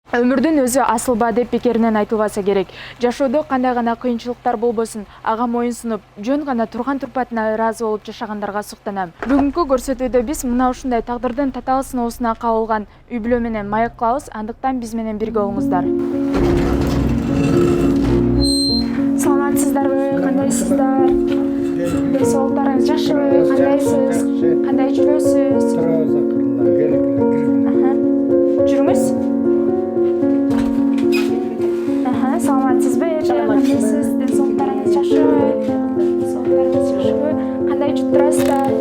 Өмүрдүн өзү асылба деп пикиринен айтылбаса керек. Жашоодо кандай гана кыйынчылыктар болбосун, ага моюнсунуп, жөн гана турган турпатына ыраазы болуп жашагандарга суктанам. Бүгүнкү көрсөтүүдө биз мына ушундай тагдырдын татаал сыноосуна кабылган үй бүлө менен маек кылабыз, андыктан биз менен бирге болуңуздар. Саламатсыздарбы? Кандайсыздар? Ден соолуктарыңыз жакшыбы? Кандайсыз? Кандай жүрөсүз? Жүрүңүз. Саламатсызбы? Кандайсыз? Ден соолуктарыңыз жакшыбы? Соолуктарыңыз жакшыбы? Кандай жүрүп турасыздар?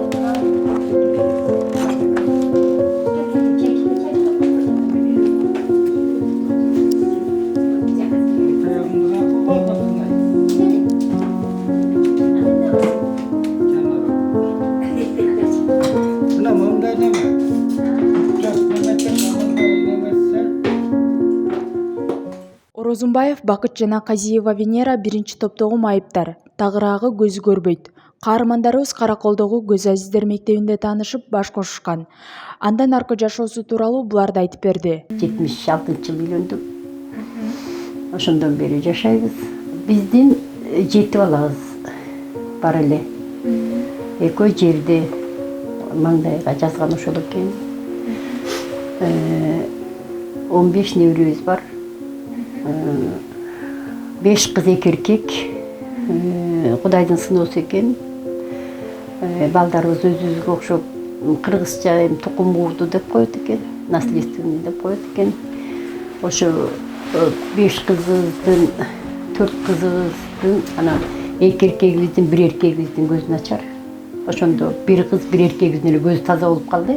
Орозунбаев Бакыт жана Казиева Венера биринчи топтогу майыптар. Тагыраагы көзү көрбөйт. Каармандарыбыз Караколдогу Көз Азиздер мектебинде таанышып, баш кошушкан. Андан аркы жашоосу тууралуу буларды айтып берди. 76-жылы үйлөндүк. Ошондон бери жашайбыз. Биздин 7 балабыз бар эле. Экөө жерде маңдайга жазган ошол экен. 15 неберебиз бар. 5 кыз 2 эркек. Кудайдын сыноосу экен. Балдарыбыз өзүбүзгө окшоп кыргызча тукум курду деп коет экен, наследственный деп коет экен. Ошо 5 кызыбыздын 4 кызыбыздын анан 2 эркегибиздин 1 эркегибиздин көзү начар. Ошондо 1 кыз 1 эркегибиздин эле көзү таза болуп калды.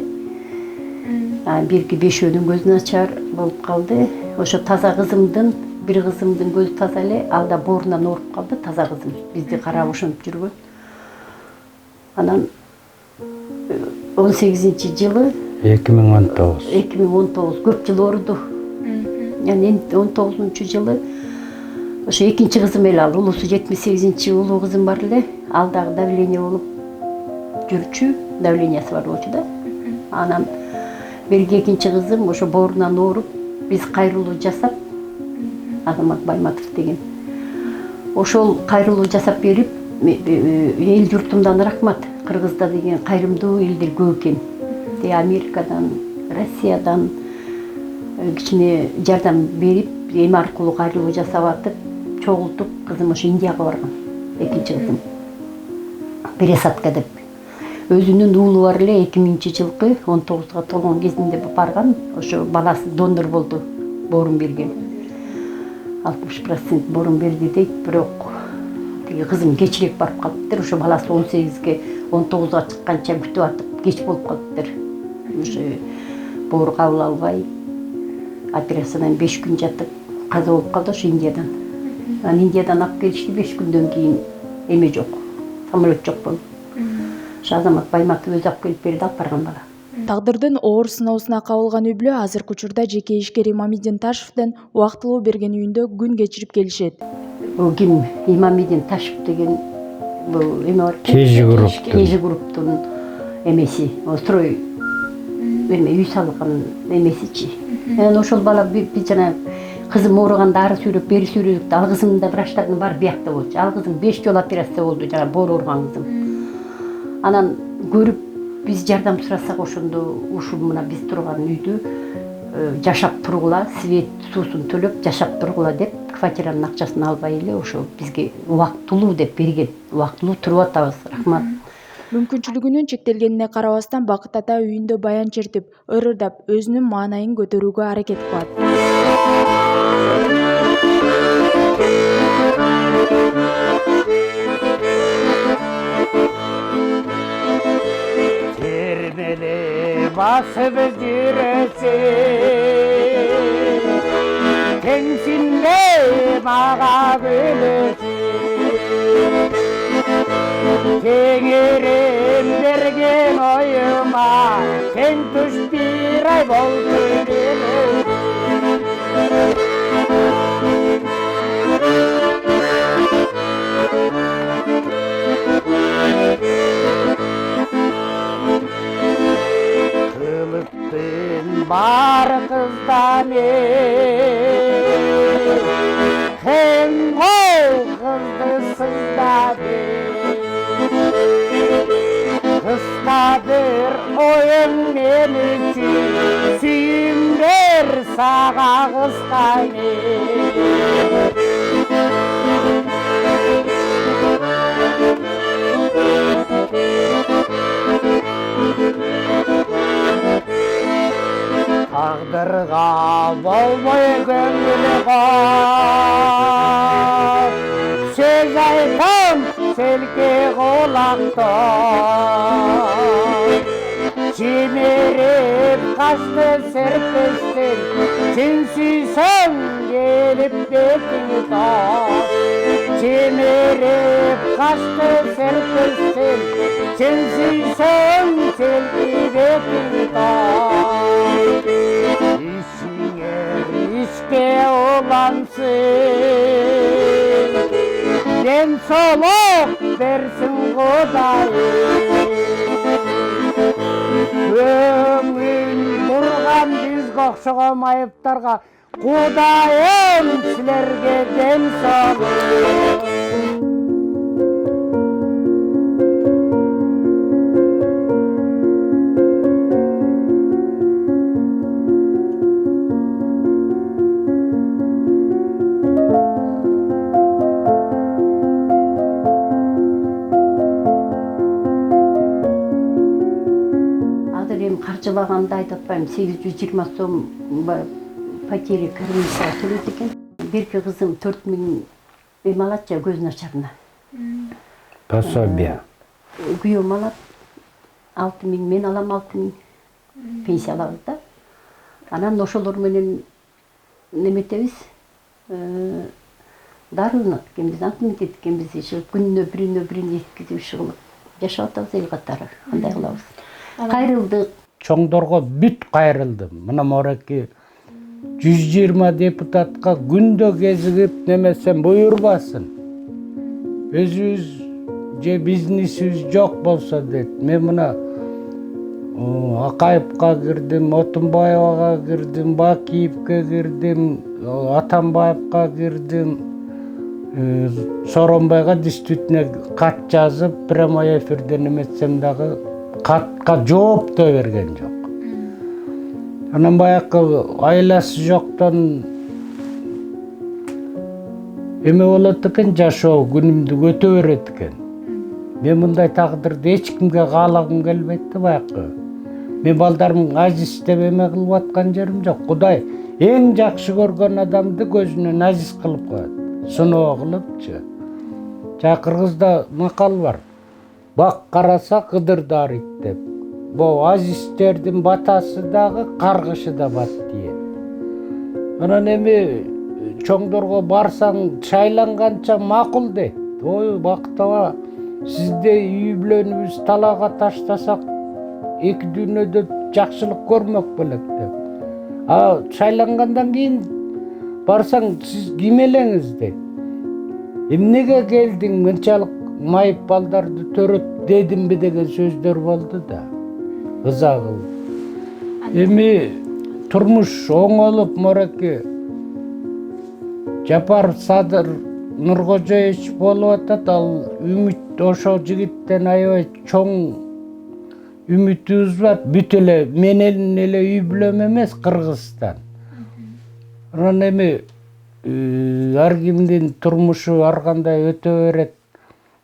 Бирки 5өөнүн көзү начар болуп калды. Ошо таза кызымдын 1 кызымдын көзү таза эле, ал да боорунан ооруп калды, таза кызым. Бизди карап ошентип жүргөн. Анан 18-жылы 2019 көп жыл ооруду. Анан 19-жылы ошо экинчи кызым эле, ал улусу 78 улуу кызым бар эле. Ал дагы давление болуп жүрчү, давлениясы бар болчу да. Анан берги экинчи кызым ошо боорунан ооруп, биз кайрылуу жасап, Азамат Байматов деген. Ошол кайрылуу жасап берип, эл журтумдан рахмат. Кыргызда деген кайрымдуу элдер көп экен. Америкадан, Россиядан кичине жардам берип, эми аркылуу кайрылуу жасап атып, чогултуп, кызым ошо Индияга барган. Экинчи кызым. Пересадка деп. Өзүнүн уулу бар эле 2000-жылкы 19-га толгон кезинде барган, ошо баласы донор болду, боорун берген. 60% боорун берди дейт, бирок тиги кызым кечирээк барып калыптыр. Ошо баласы 18-ге 19-га чыкканча күтүп атып, кеч болуп калыптыр. Ошо боор кабыл албай, операциядан 5 күн жатып, каза болуп калды ошо Индиядан. Анан Индиядан алып келишти, 5 күндөн кийин эме жок, самолет жок болуп. Ошо Азамат Байматов өзү алып келип берди, алып барган бала. Тагдырдын оор сыноосуна кабылган үй бүлө азыркы учурда жеке ишкер Имамидин Ташевдин убактылуу берген үйүндө күн кечирип келишет. Бул ким? Имамидин Ташев деген бул эме бар. Кежи групптун эмеси, строй эме үй салган эмесичи. Анан ошол бала биз жана кызым ооруганда ары сүйрөп, бери сүйрөдүк. Ал кызымдын да врачтардын баары биякта болчу. Ал кызым 5 жолу операция болду, жана боор ооруган кызым. Анан көрүп биз жардам сурасак, ошондо ушул мына биз турган үйдү жашап тургула, свет суусун төлөп жашап тургула деп, квартиранын акчасын албай эле ошо бизге убактылуу деп берген. Убактылуу туруп атабыз. Рахмат. Мүмкүнчүлүгүнүн чектелгенине карабастан Бакыт ата үйүндө баян чертип, ырырдап, өзүнүн маанайын көтөрүүгө аракет кылат. Basıp жүрөсүн, теңсинде мага күлөсүн. Теңирим берген оюма, сен туш бир ай болду бар кыздан сага кыскайны. Taqdırga bolboy köngül qop, söz aytam selke kulaktan. Çimirip kaçtı serpestin, çinsizsen gelip betini tak. Çimirip kaçtı serpestin, çinsizsen selki betini tak. İşinger işke olansın, den soluk versin Kudayım. Көңіл тұрған бізге оқшыған айыптарға Құдайым сілерге ден салып. Қаржылағанда айтып атпаймын, 820 сом пәтері комиссия төлейді екен. Беркі қызым 4000 ем алады көз нашарына. Пособие. Күйеуім алады 6000, мен алам 6000 пенсия алады да. Анан ошолорменен неметебиз, дарылынат экенбиз, антимит эткенбиз, күнүнө бирин эткизип шығылып жашап атабыз эл катары. Кандай кылабыз? Кайрылдык. Чоңдорго бүт кайрылдым. Мына мореки 120 депутатка күндө кезигип немесем буйрбасын. Өзүбүз же бизнесибиз жок болсо дейт. Мен мына Акаевка кирдим, Отунбаевага кирдим, Бакиевке кирдим, Атамбаевка кирдим. Сооронбайга действительно кат жазып, прямой эфирден эметсем дагы катка жооп да берген жок. Анан баягы айласы жоктон эме болот экен, жашоо күнүмдү өтө берет экен. Мен мындай тагдырды эч кимге каалагым келбейт да баягы. Мен балдарым азиз деп эме кылып аткан жерим жок. Кудай эң жакшы көргөн адамды көзүнөн азиз кылып коет. Сыноо кылыпчы. Кыргызда макал бар. Бак караса кыдыр дарыйт деп. Бу азизтердин батасы дагы, каргышы да бат дие. Анан эми чоңдорго барсаң шайланганча макул дейт. Ой, бактаба, сизде үй бүлөнүбүз талаага таштасак, эки дүйнөдө жакшылык көрмөк белек деп. Шайлангандан кийин барсаң сиз ким элеңиз дейт. Эмнеге келдиң, мынчалык майып балдарды төрөт дедимби деген сөздөр болду да. Ыза кылып. Эми турмуш оңолуп мореки Жапар Садыр Нуркожоевич болуп атат. Ал үмүт ошо жигиттен аябай чоң үмүтүбүз бар. Бүт эле менен эле үй бүлөм эмес, Кыргызстан. Анан эми ар кимдин турмушу ар кандай өтө берет,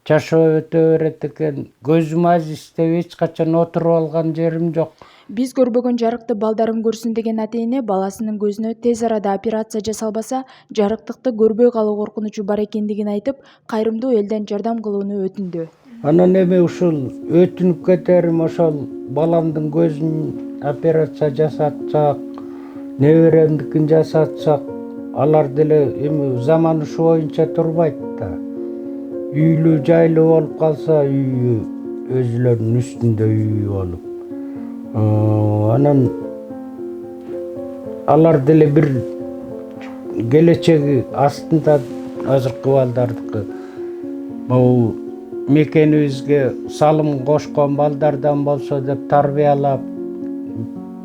жашоо өтө берет экен. Көзүм азиз деп эч качан отуруп алган жерим жок. Биз көрбөгөн жарыкты балдарым көрсүн деген ата-эне баласынын көзүнө тез арада операция жасалбаса, жарыктыкты көрбөй калуу коркунучу бар экендигин айтып, кайрымдуу элден жардам кылууну өтүндү. Анан эми ушул өтүнүп кетерим, ошол баламдын көзүн операция жасатсак, неберемдикин жасатсак, алар деле эми заман ушу боюнча турбайт да. Үйлүү жайлуу болуп калса, үйү өзүлөрүнүн үстүндө үйү болуп. Анан алар деле бир келечеги астында азыркы балдардыкы. Бул мекенибизге салым кошкон балдардан болсо деп тарбиялап,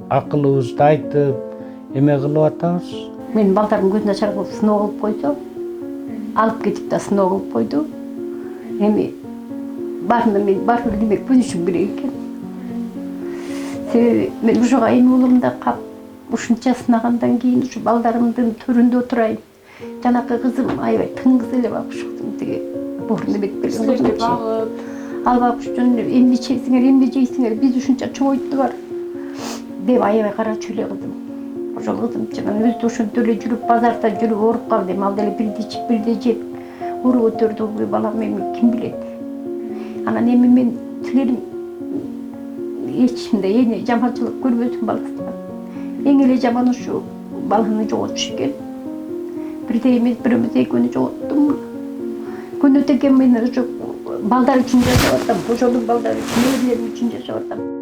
акылыбызды айтып, эме кылып атабыз. Мен балдарым көз начар кылып сыноо кылып койсо, алып кетип да сыноо кылып койду. Эми барып демек күнүшүм керек экен. Себеби мен ушуга эми уулум да кап ушунча сынагандан кийин ушу балдарымдын төрүндө отурайын. Жанакы кызым аябай тыңгыз эле багыш кызым тиги бурну бет берген силерге багып ал багыш үчүн эмне ичесиңер, эмне жейсиңер, биз ушунча чоңойттугар деп аябай карачу эле кызым. Ошол кызым чынын өзү ошентип эле жүрүп базарда жүрүп ооруп калды. Эми ал деле бирди ичип бирди жеп ооруп өтөрдү балам, эми ким билет. Анан эми мен силердин эч кимде жаманчылык көрбөсүн баласына. Эң эле жаман ушу баланы жоготуш экен. Бирде эмес, бирөөбүз экөөнү жоготтум. Күнү текен мен ошо балдар үчүн жашап атам, ошонун балдары үчүн, элерим үчүн жашап атам.